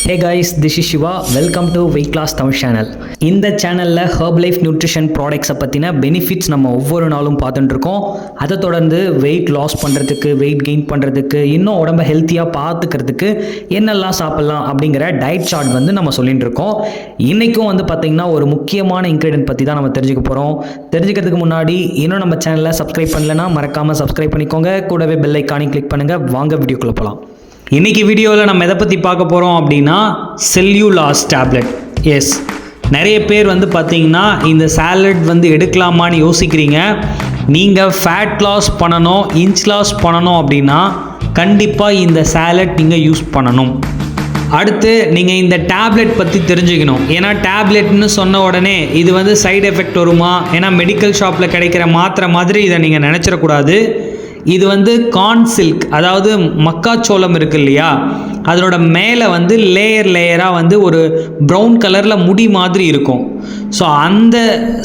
Hey guys, this is Shiva. Welcome to Weight Loss Tamil channel. இந்த சேனலில் Herbalife nutrition ப்ராடக்ட்ஸை பற்றின benefits நம்ம ஒவ்வொரு நாளும் பார்த்துட்டு இருக்கோம். அதை தொடர்ந்து வெயிட் லாஸ் பண்ணுறதுக்கு, வெயிட் கெயின் பண்ணுறதுக்கு, இன்னும் உடம்பை ஹெல்த்தியாக பார்த்துக்கிறதுக்கு என்னெல்லாம் சாப்பிட்லாம் அப்படிங்கிற டயட் சார்ட் வந்து நம்ம சொல்லிட்டு இருக்கோம். இன்றைக்கும் வந்து பார்த்திங்கன்னா ஒரு முக்கியமான இன்க்ரீடியன்ட் பற்றி தான் நம்ம தெரிஞ்சுக்க போகிறோம். தெரிஞ்சுக்கிறதுக்கு முன்னாடி இன்னும் நம்ம சேனலை சப்ஸ்கிரைப் பண்ணலைன்னா மறக்காமல் சப்ஸ்கிரைப் பண்ணிக்கோங்க. கூடவே பெல் ஐக்கானையும் கிளிக் பண்ணுங்கள். வாங்க வீடியோக்குள்ளே போகலாம். இன்றைக்கி வீடியோவில் நம்ம எதை பற்றி பார்க்க போகிறோம் அப்படின்னா செல்யூலாஸ் டேப்லெட். எஸ், நிறைய பேர் வந்து பார்த்தீங்கன்னா இந்த சாலட் வந்து எடுக்கலாமான்னு யோசிக்கிறீங்க. நீங்கள் ஃபேட் லாஸ் பண்ணணும், இன்ச் லாஸ் பண்ணணும் அப்படின்னா கண்டிப்பாக இந்த சாலட் நீங்கள் யூஸ் பண்ணணும். அடுத்து நீங்கள் இந்த டேப்லெட் பற்றி தெரிஞ்சுக்கணும். ஏன்னா டேப்லெட்னு சொன்ன உடனே இது வந்து சைடு எஃபெக்ட் வருமா, ஏன்னா மெடிக்கல் ஷாப்பில் கிடைக்கிற மாத்திரை மாதிரி இதை நீங்கள் நினச்சிடக்கூடாது. இது வந்து கார்ன் சில்க், அதாவது மக்காச்சோளம் இருக்குது இல்லையா, அதனோட மேலே வந்து லேயராக வந்து ஒரு ப்ரௌன் கலரில் முடி மாதிரி இருக்கும். ஸோ அந்த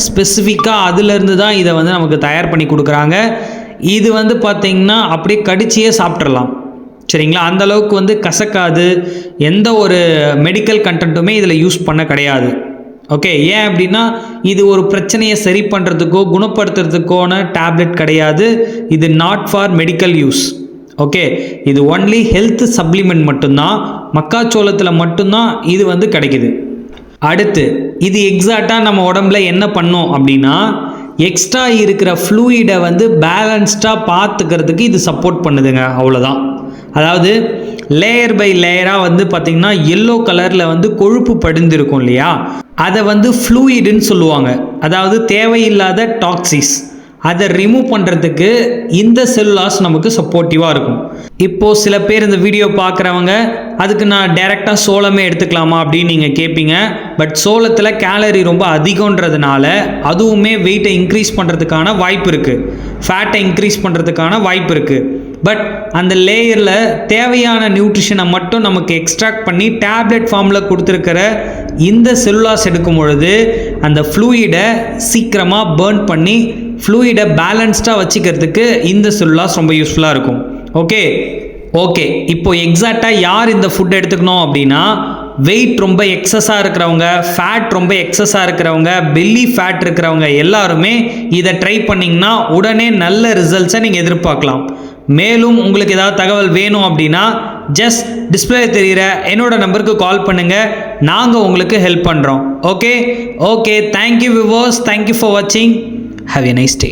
ஸ்பெசிஃபிக்காக அதிலேருந்து தான் இதை வந்து நமக்கு தயார் பண்ணி கொடுக்குறாங்க. இது வந்து பார்த்திங்கன்னா அப்படியே கடிச்சியே சாப்பிட்றலாம், சரிங்களா? அந்தளவுக்கு வந்து கசக்காது. எந்த ஒரு மெடிக்கல் கண்டென்ட்டுமே இதில் யூஸ் பண்ண கிடையாது. ஓகே, ஏன் அப்படின்னா இது ஒரு பிரச்சனையை சரி பண்ணுறதுக்கோ குணப்படுத்துறதுக்கோன டேப்லெட் கிடையாது. இது not for medical use. Okay, இது ஒன்லி ஹெல்த் சப்ளிமெண்ட் மட்டும்தான். மக்காச்சோளத்தில் மட்டும்தான் இது வந்து கிடைக்குது. அடுத்து இது எக்ஸாக்டாக நம்ம உடம்புல என்ன பண்ணோம் அப்படின்னா எக்ஸ்ட்ரா இருக்கிற ஃப்ளூயிடை வந்து பேலன்ஸ்டாக பார்த்துக்கிறதுக்கு இது சப்போர்ட் பண்ணுதுங்க, அவ்வளோதான். அதாவது லேயர் பை லேயராக வந்து பார்த்திங்கன்னா எல்லோ கலரில் வந்து கொழுப்பு படிந்திருக்கும் இல்லையா, அதை வந்து ஃப்ளூயிடுன்னு சொல்லுவாங்க. அதாவது தேவையில்லாத டாக்ஸிஸ், அதை ரிமூவ் பண்ணுறதுக்கு இந்த செல்லுலாஸ் நமக்கு சப்போர்ட்டிவாக இருக்கும். இப்போது சில பேர் இந்த வீடியோ பார்க்குறவங்க அதுக்கு நான் டைரெக்டாக சோளமே எடுத்துக்கலாமா அப்படின்னு நீங்கள் கேட்பீங்க. பட் சோளத்தில் கேலரி ரொம்ப அதிகன்றதுனால அதுவுமே வெயிட்டை இன்க்ரீஸ் பண்ணுறதுக்கான வாய்ப்பு இருக்குது, ஃபேட்டை இன்க்ரீஸ் பண்ணுறதுக்கான வாய்ப்பு இருக்குது. பட் அந்த லேயரில் தேவையான நியூட்ரிஷனை மட்டும் நமக்கு எக்ஸ்ட்ராக்ட் பண்ணி டேப்லெட் ஃபார்மில் கொடுத்துருக்கிற இந்த செல்லுலாஸ் எடுக்கும் பொழுது அந்த ஃப்ளூயிடை சீக்கிரமாக பேர்ன் பண்ணி ஃப்ளூயிடை பேலன்ஸ்டாக வச்சுக்கிறதுக்கு இந்த செல்லுலாஸ் ரொம்ப யூஸ்ஃபுல்லாக இருக்கும். ஓகே, இப்போ எக்ஸாக்டாக யார் இந்த ஃபுட் எடுத்துக்கணும் அப்படின்னா வெயிட் ரொம்ப எக்ஸஸாக இருக்கிறவங்க, ஃபேட் ரொம்ப எக்ஸஸாக இருக்கிறவங்க, பெல்லி ஃபேட் இருக்கிறவங்க எல்லாருமே இதை ட்ரை பண்ணிங்கன்னா உடனே நல்ல ரிசல்ட்ஸை நீங்கள் எதிர்பார்க்கலாம். மேலும் உங்களுக்கு ஏதாவது தகவல் வேணும் அப்படின்னா ஜஸ்ட் டிஸ்பிளே தெரிகிற என்னோட நம்பருக்கு கால் பண்ணுங்கள், நாங்கள் உங்களுக்கு ஹெல்ப் பண்ணுறோம். Okay, thank you viewers, thank you for வாட்சிங். Have a nice day.